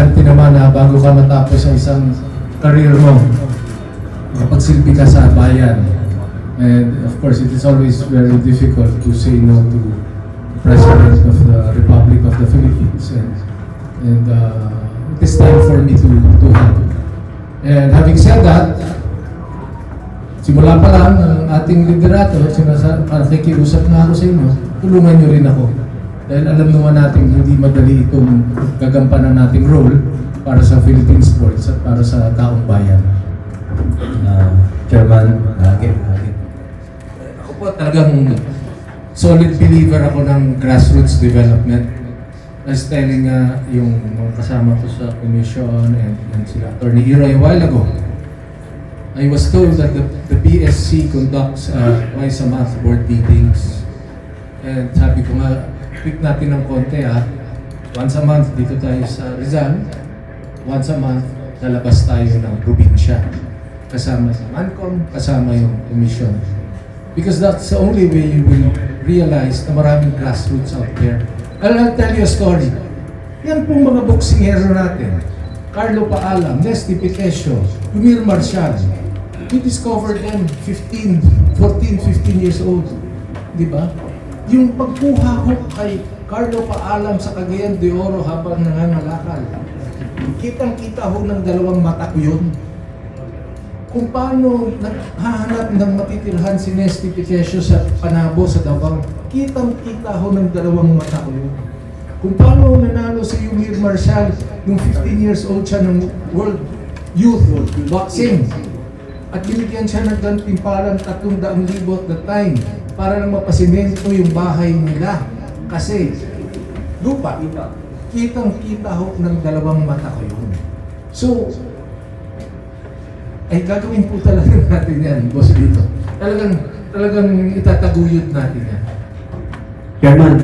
importante naman na bago ka matapos ang isang career mo, makapagsilbi ka sa bayan. And of course, it is always very difficult to say no to the President of the Republic of the Philippines. And it is time for me to help. And having said that, simula pa lang ang ating liderato, nakikiusap na ako sa inyo, tulungan nyo rin ako. Dahil alam naman natin hindi madali itong gagampanan nating role para sa Philippine sports at para sa taong bayan. Chairman, Ako po talagang solid believer ako ng grassroots development. I was telling yung mga kasama ko sa commission and sila Attorney Iroy a while ago, I was told that the BSC conducts twice a month board meetings. And sabi ko nga, tweak natin ng konti once a month dito tayo sa Rizal, once a month lalabas tayo ng probinsya. Kasama sa MANCOM, kasama yung commission. Because that's the only way you will realize na maraming grassroots out there. I'll tell you a story. Yan pong mga boksingero natin. Carlo Paalam, Nesty Piquesio, Lumir Marcial. We discovered them 14, 15 years old. Di ba? Yung pagkuha ko kay Carlo Paalam sa Cagayan de Oro habang nangangalakal. Kitang-kita ho ng dalawang mata ko yun. Kung paano naghahanap ng matitirhan si Nesty Piquesio sa Panabo sa Davao, kitang-kita ho ng dalawang mata ko yun. Kung paano nanalo si Lumir Marcial, yung 15 years old siya ng World Youth Boxing. At binigyan siya ng gantimpalang 300,000 at the time para lang mapasimento yung bahay nila. Kasi lupa, kitang-kita ho ng dalawang mata ko yun. So, ay gagawin po talaga natin yan, boss dito. Talagang itataguyod natin yan. Chairman,